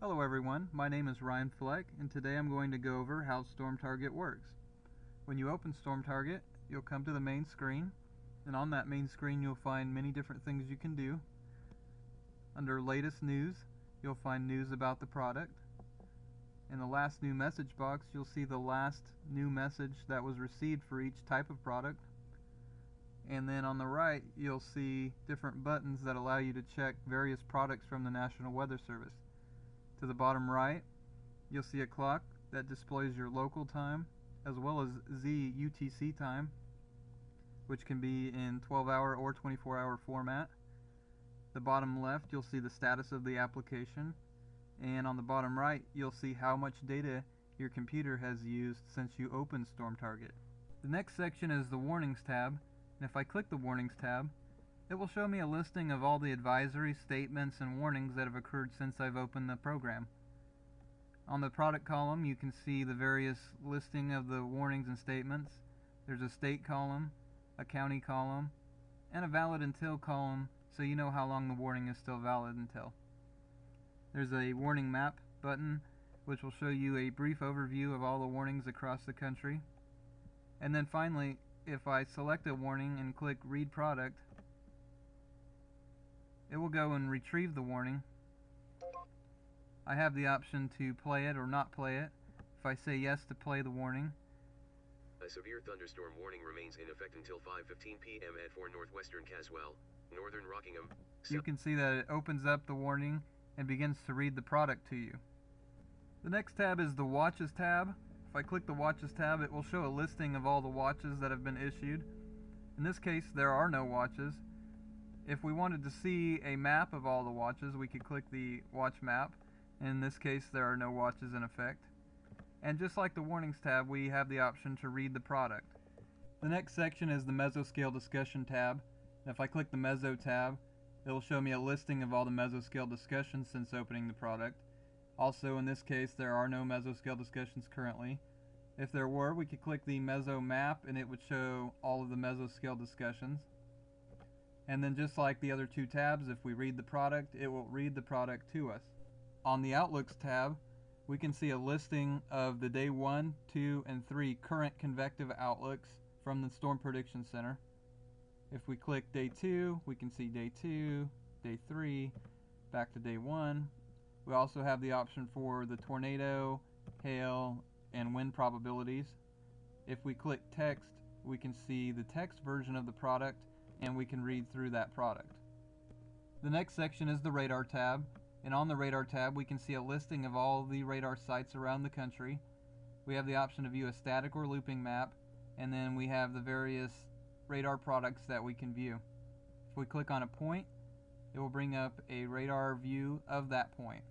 Hello everyone, my name is Ryan Fleck, and today I'm going to go over how StormTarget works. When you open StormTarget, you'll come to the main screen, and on that main screen you'll find many different things you can do. Under Latest News, you'll find news about the product. In the last new message box, you'll see the last new message that was received for each type of product. And then on the right, you'll see different buttons that allow you to check various products from the National Weather Service. To the bottom right, you'll see a clock that displays your local time as well as Z UTC time, which can be in 12-hour or 24-hour format. The bottom left, you'll see the status of the application, and on the bottom right, you'll see how much data your computer has used since you opened StormTarget. The next section is the Warnings tab, and if I click the Warnings tab, it will show me a listing of all the advisories, statements, and warnings that have occurred since I've opened the program. On the product column, you can see the various listing of the warnings and statements. There's a state column, a county column, and a valid until column, so you know how long the warning is still valid until. There's a warning map button, which will show you a brief overview of all the warnings across the country. And then finally, if I select a warning and click Read Product, it will go and retrieve the warning. I have the option to play it or not play it. If I say yes to play the warning, a severe thunderstorm warning remains in effect until 5:15 p.m. at 4 northwestern Caswell, northern Rockingham. You can see that it opens up the warning and begins to read the product to you. The next tab is the Watches tab. If I click the Watches tab, it will show a listing of all the watches that have been issued. In this case, there are no watches. If we wanted to see a map of all the watches, we could click the Watch Map. In this case, there are no watches in effect. And just like the Warnings tab, we have the option to read the product. The next section is the Mesoscale Discussion tab. And if I click the Meso tab, it will show me a listing of all the mesoscale discussions since opening the product. Also, in this case, there are no mesoscale discussions currently. If there were, we could click the Meso Map and it would show all of the mesoscale discussions. And then just like the other two tabs, if we read the product, it will read the product to us. On the Outlooks tab, we can see a listing of the day 1, 2, and 3 current convective outlooks from the Storm Prediction Center. If we click day 2, we can see day 2, day 3, back to day 1. We also have the option for the tornado, hail, and wind probabilities. If we click text, we can see the text version of the product and we can read through that product. The next section is the Radar tab, and on the Radar tab we can see a listing of all the radar sites around the country. We have the option to view a static or looping map, and then we have the various radar products that we can view. If we click on a point, it will bring up a radar view of that point.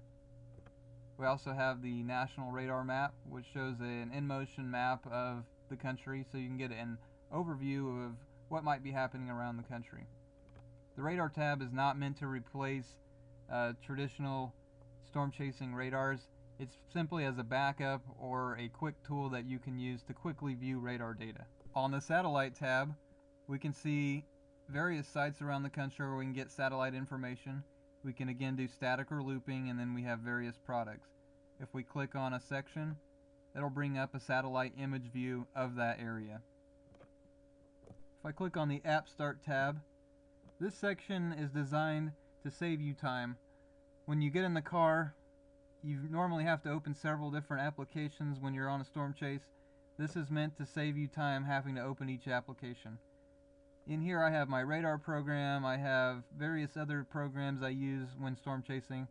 We also have the National Radar Map, which shows an in-motion map of the country, so you can get an overview of what might be happening around the country. The Radar tab is not meant to replace traditional storm chasing radars. It's simply as a backup or a quick tool that you can use to quickly view radar data. On the Satellite tab, we can see various sites around the country where we can get satellite information. We can again do static or looping, and then we have various products. If we click on a section, it'll bring up a satellite image view of that area. If I click on the App Start tab, this section is designed to save you time. When you get in the car, you normally have to open several different applications when you're on a storm chase. This is meant to save you time having to open each application. In here I have my radar program, I have various other programs I use when storm chasing,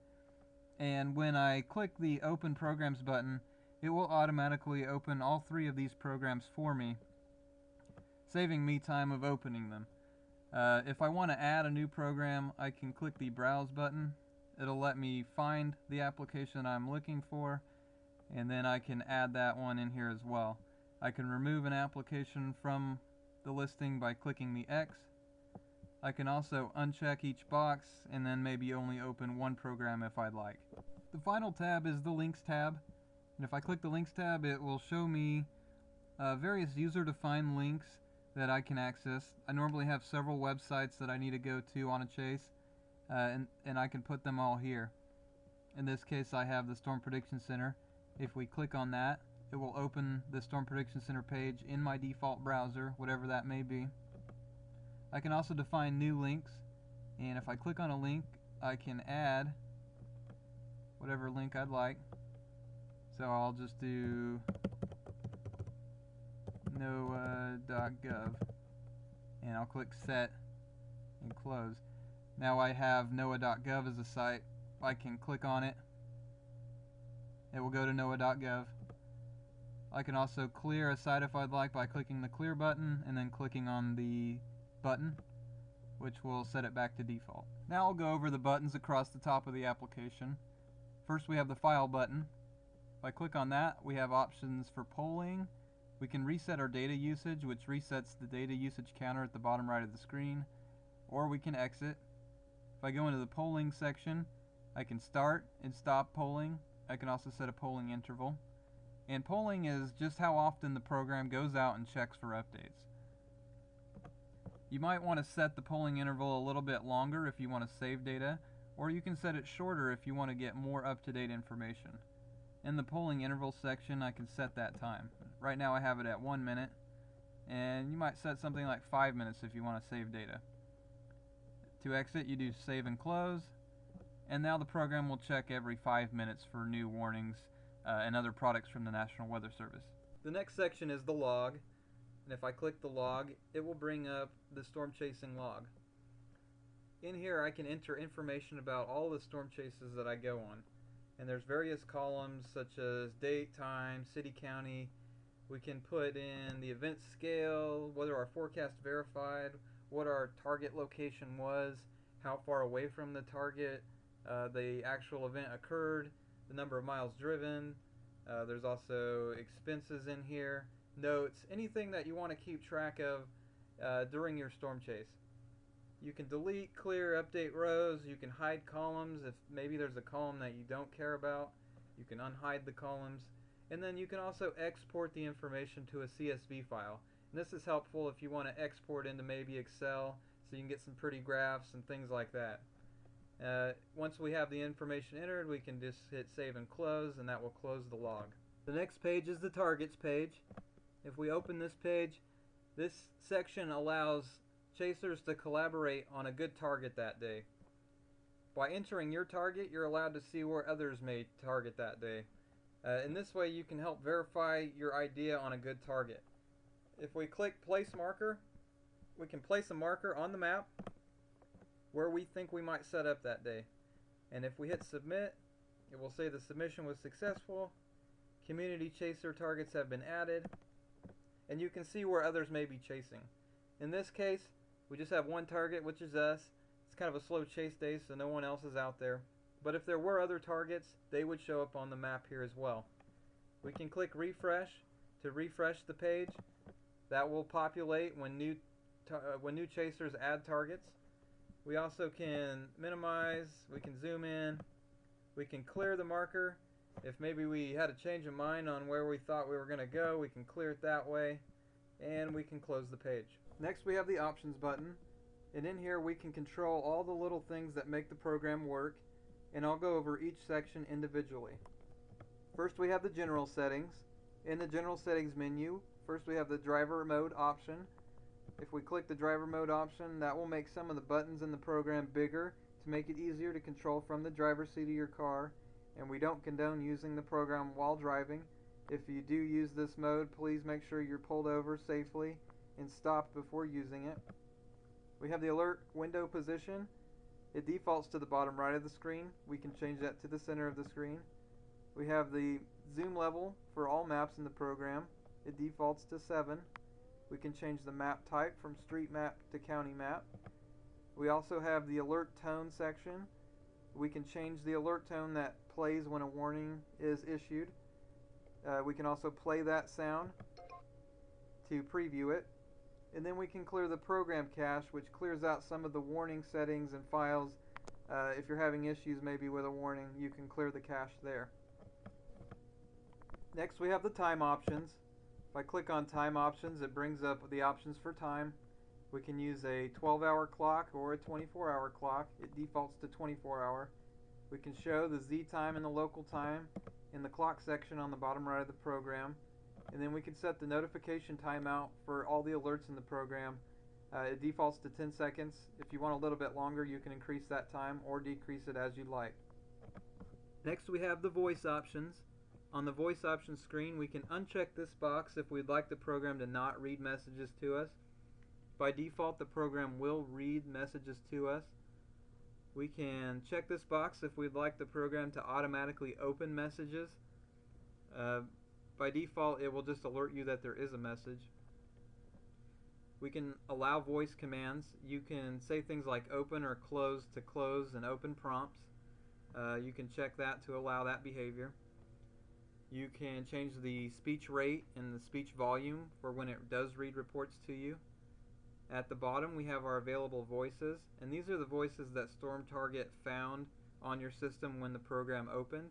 and when I click the Open Programs button, it will automatically open all 3 of these programs for me, saving me time of opening them. If I want to add a new program, I can click the Browse button. It'll let me find the application I'm looking for, and then I can add that one in here as well. I can remove an application from the listing by clicking the X. I can also uncheck each box and then maybe only open one program if I'd like. The final tab is the Links tab, and if I click the Links tab, it will show me various user-defined links that I can access. I normally have several websites that I need to go to on a chase, and I can put them all here. In this case, I have the Storm Prediction Center. If we click on that, it will open the Storm Prediction Center page in my default browser, whatever that may be. I can also define new links, and if I click on a link, I can add whatever link I'd like. So I'll just do NOAA.gov, and I'll click set and close. Now I have NOAA.gov as a site. I can click on it. It will go to NOAA.gov. I can also clear a site if I'd like by clicking the clear button and then clicking on the button, which will set it back to default. Now I'll go over the buttons across the top of the application. First we have the file button. If I click on that, we have options for polling. We can reset our data usage, which resets the data usage counter at the bottom right of the screen, or we can exit. If I go into the polling section, I can start and stop polling. I can also set a polling interval. And polling is just how often the program goes out and checks for updates. You might want to set the polling interval a little bit longer if you want to save data, or you can set it shorter if you want to get more up-to-date information. In the polling interval section, I can set that time. Right now I have it at 1 minute, and you might set something like 5 minutes if you want to save data. To exit, you do save and close, and now the program will check every 5 minutes for new warnings and other products from the National Weather Service. The next section is the log, and if I click the log, it will bring up the storm chasing log. In here I can enter information about all the storm chases that I go on, and there's various columns such as date, time, city, county. We can put in the event scale, whether our forecast verified, what our target location was, how far away from the target the actual event occurred, the number of miles driven. There's also expenses in here, notes, anything that you want to keep track of during your storm chase. You can delete, clear, update rows. You can hide columns if maybe there's a column that you don't care about. You can unhide the columns. And then you can also export the information to a CSV file. And this is helpful if you want to export into maybe Excel so you can get some pretty graphs and things like that. Once we have the information entered, we can just hit save and close, and that will close the log. The next page is the targets page. If we open this page, this section allows chasers to collaborate on a good target that day. By entering your target, you're allowed to see where others may target that day. In this way, you can help verify your idea on a good target. If we click place marker, we can place a marker on the map where we think we might set up that day. And if we hit submit, it will say the submission was successful, community chaser targets have been added, and you can see where others may be chasing. In this case, we just have one target, which is us. It's kind of a slow chase day, so no one else is out there. But if there were other targets, they would show up on the map here as well. We can click refresh to refresh the page. That will populate when new chasers add targets. We also can minimize, we can zoom in, we can clear the marker. If maybe we had a change of mind on where we thought we were going to go, we can clear it that way, and we can close the page. Next we have the options button, and in here we can control all the little things that make the program work, and I'll go over each section individually. First we have the general settings. In the general settings menu, first we have the driver mode option. If we click the driver mode option, that will make some of the buttons in the program bigger to make it easier to control from the driver's seat of your car, and we don't condone using the program while driving. If you do use this mode, please make sure you're pulled over safely and stopped before using it. We have the alert window position. It defaults to the bottom right of the screen. We can change that to the center of the screen. We have the zoom level for all maps in the program. It defaults to 7. We can change the map type from street map to county map. We also have the alert tone section. We can change the alert tone that plays when a warning is issued. We can also play that sound to preview it. And then we can clear the program cache, which clears out some of the warning settings and files. If you're having issues maybe with a warning, you can clear the cache there. Next we have the time options. If I click on time options, it brings up the options for time. We can use a 12-hour clock or a 24-hour clock. It defaults to 24-hour. We can show the Z time and the local time in the clock section on the bottom right of the program. And then we can set the notification timeout for all the alerts in the program. It defaults to 10 seconds. If you want a little bit longer, you can increase that time or decrease it as you like. Next we have the voice options. On the voice options screen, we can uncheck this box if we'd like the program to not read messages to us. By default, the program will read messages to us. We can check this box if we'd like the program to automatically open messages. By default, it will just alert you that there is a message. We can allow voice commands. You can say things like open or close to close and open prompts. You can check that to allow that behavior. You can change the speech rate and the speech volume for when it does read reports to you. At the bottom we have our available voices, and these are the voices that StormTarget found on your system when the program opened.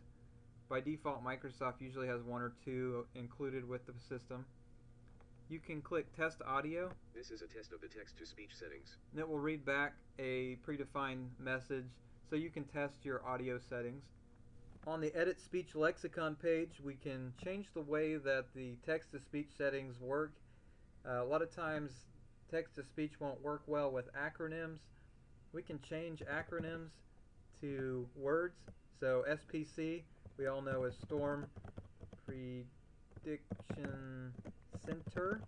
By default, Microsoft usually has one or two included with the system. You can click Test Audio. This is a test of the text-to-speech settings. And it will read back a predefined message so you can test your audio settings. On the Edit Speech Lexicon page, we can change the way that the text-to-speech settings work. A lot of times text-to-speech won't work well with acronyms. We can change acronyms to words. So SPC, we all know, is Storm Prediction Center.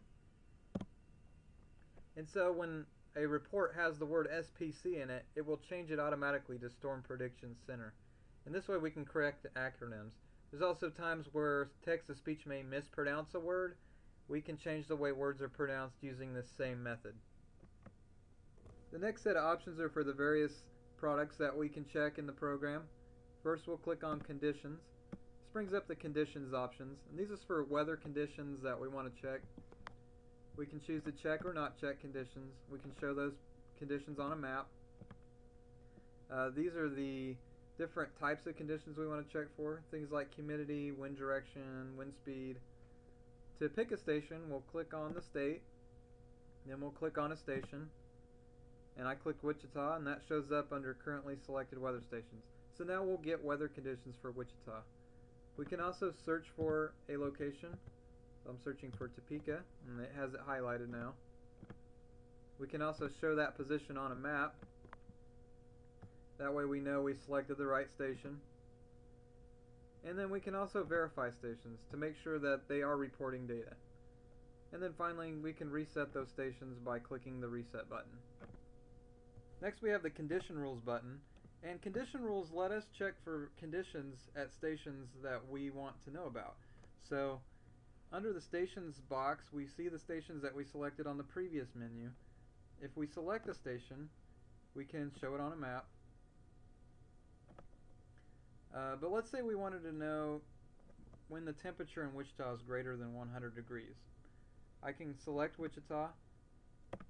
And so when a report has the word SPC in it, it will change it automatically to Storm Prediction Center. And this way we can correct the acronyms. There's also times where text-to-speech may mispronounce a word. We can change the way words are pronounced using this same method. The next set of options are for the various products that we can check in the program. First we'll click on Conditions. This brings up the Conditions options, and these are for weather conditions that we want to check. We can choose to check or not check conditions. We can show those conditions on a map. These are the different types of conditions we want to check for. Things like humidity, wind direction, wind speed. To pick a station, we'll click on the state, then we'll click on a station, and I click Wichita, and that shows up under currently selected weather stations. So now we'll get weather conditions for Wichita. We can also search for a location. So I'm searching for Topeka, and it has it highlighted now. We can also show that position on a map. That way we know we selected the right station. And then we can also verify stations to make sure that they are reporting data. And then finally we can reset those stations by clicking the reset button. Next we have the condition rules button, and condition rules let us check for conditions at stations that we want to know about. So under the stations box we see the stations that we selected on the previous menu. If we select a station, we can show it on a map. But let's say we wanted to know when the temperature in Wichita is greater than 100 degrees. I can select Wichita,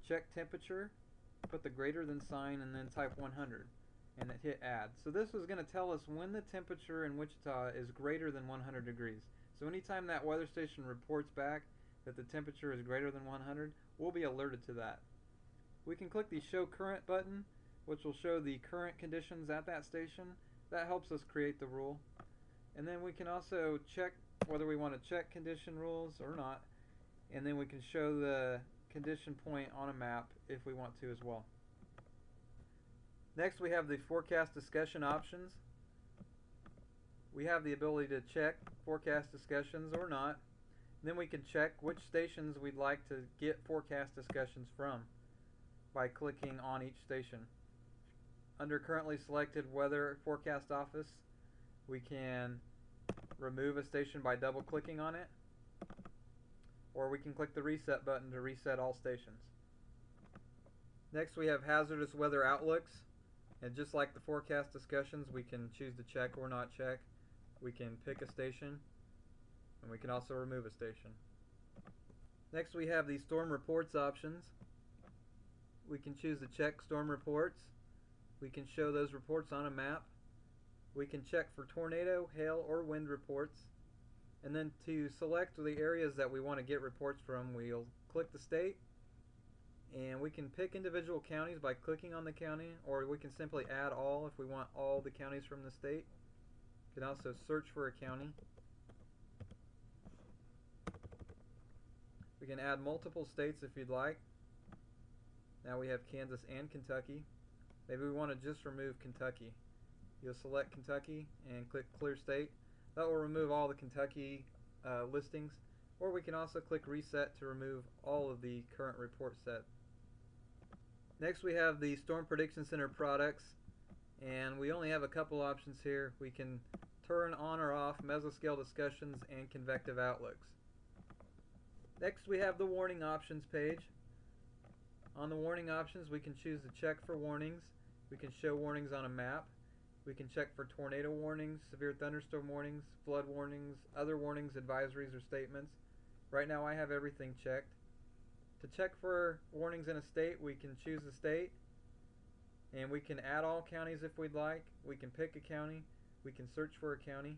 check temperature, put the greater than sign, and then type 100 and hit add. So this is going to tell us when the temperature in Wichita is greater than 100 degrees. So anytime that weather station reports back that the temperature is greater than 100, we'll be alerted to that. We can click the Show Current button, which will show the current conditions at that station. That helps us create the rule. And then we can also check whether we want to check condition rules or not. And then we can show the condition point on a map if we want to as well. Next we have the forecast discussion options. We have the ability to check forecast discussions or not. Then we can check which stations we'd like to get forecast discussions from by clicking on each station. Under currently selected weather forecast office, we can remove a station by double clicking on it, or we can click the reset button to reset all stations. Next we have hazardous weather outlooks, and just like the forecast discussions, we can choose to check or not check. We can pick a station, and we can also remove a station. Next we have the storm reports options. We can choose to check storm reports. We can show those reports on a map. We can check for tornado, hail, or wind reports. And then to select the areas that we want to get reports from, we'll click the state, And we can pick individual counties by clicking on the county, or we can simply add all if we want all the counties from the state. You can also search for a county. We can add multiple states if you'd like. Now we have Kansas and Kentucky. Maybe we want to just remove Kentucky. You'll select Kentucky and click Clear State. That will remove all the Kentucky listings. Or we can also click Reset to remove all of the current report set. Next we have the Storm Prediction Center products, and we only have a couple options here. We can turn on or off mesoscale discussions and convective outlooks. Next we have the warning options page. On the warning options we can choose to check for warnings. We can show warnings on a map. We can check for tornado warnings, severe thunderstorm warnings, flood warnings, other warnings, advisories, or statements. Right now I have everything checked. To check for warnings in a state, we can choose a state, and we can add all counties if we'd like. We can pick a county. We can search for a county.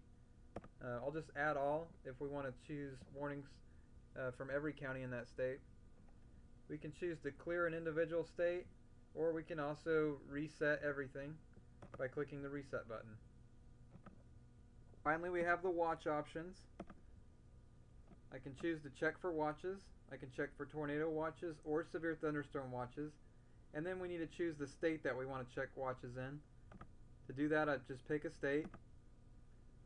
I'll just add all if we want to choose warnings from every county in that state. We can choose to clear an individual state, or we can also reset everything by clicking the reset button. Finally, we have the watch options. I can choose to check for watches. I can check for tornado watches or severe thunderstorm watches. And then we need to choose the state that we want to check watches in. To do that, I just pick a state.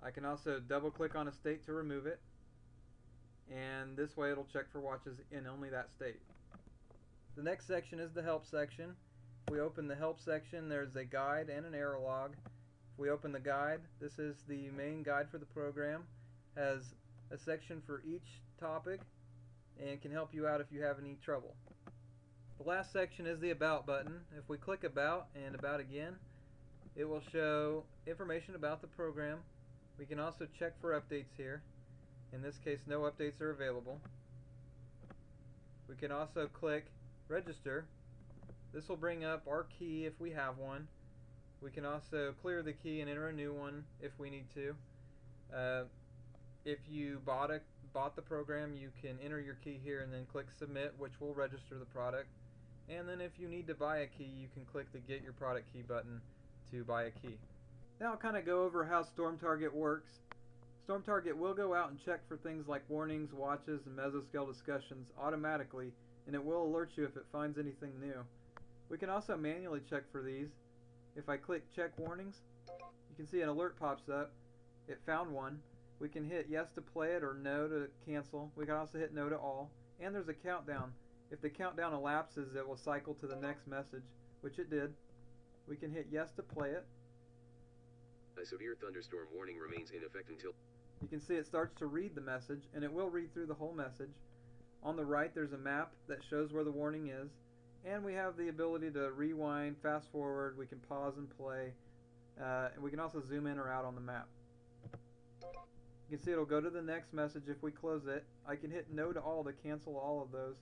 I can also double click on a state to remove it. And this way it'll check for watches in only that state. The next section is the help section. If we open the help section, there's a guide and an error log. If we open the guide, this is the main guide for the program. Has a section for each topic and can help you out if you have any trouble. The last section is the About button. If we click About and About again, it will show information about the program. We can also check for updates here. In this case, no updates are available. We can also click Register. This will bring up our key if we have one. We can also clear the key and enter a new one if we need to. If you bought the program, you can enter your key here and then click Submit, which will register the product. And then if you need to buy a key, you can click the Get Your Product Key button to buy a key. Now I'll kind of go over how StormTarget works. StormTarget will go out and check for things like warnings, watches, and mesoscale discussions automatically, and it will alert you if it finds anything new. We can also manually check for these. If I click Check Warnings, you can see an alert pops up. It found one. We can hit yes to play it or no to cancel. We can also hit no to all. And there's a countdown. If the countdown elapses, it will cycle to the next message, which it did. We can hit yes to play it. A severe thunderstorm warning remains in effect until... You can see it starts to read the message, and it will read through the whole message. On the right, there's a map that shows where the warning is. And we have the ability to rewind, fast forward, we can pause and play. And we can also zoom in or out on the map. You can see it'll go to the next message if we close it. I can hit no to all to cancel all of those.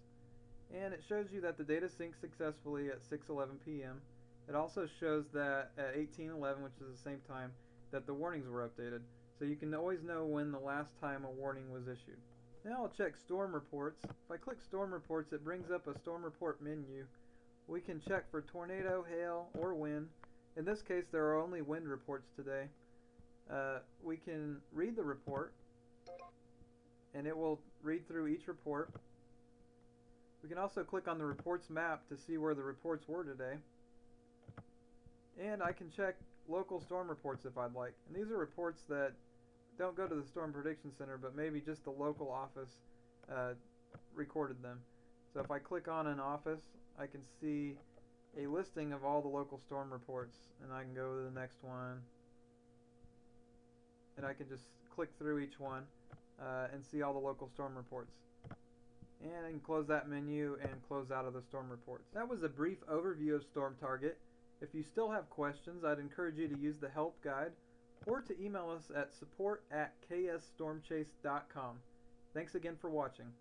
And it shows you that the data synced successfully at 6:11 p.m. It also shows that at 18:11, which is the same time, that the warnings were updated. So you can always know when the last time a warning was issued. Now I'll check storm reports. If I click storm reports, it brings up a storm report menu. We can check for tornado, hail, or wind. In this case, there are only wind reports today. We can read the report, and it will read through each report. We can also click on the reports map to see where the reports were today. And I can check local storm reports if I'd like. And these are reports that don't go to the Storm Prediction Center, but maybe just the local office recorded them. So if I click on an office, I can see a listing of all the local storm reports, and I can go to the next one, and I can just click through each one and see all the local storm reports. And I can close that menu and close out of the storm reports. That was a brief overview of StormTarget. If you still have questions, I'd encourage you to use the help guide or to email us at support@ksstormchase.com. Thanks again for watching.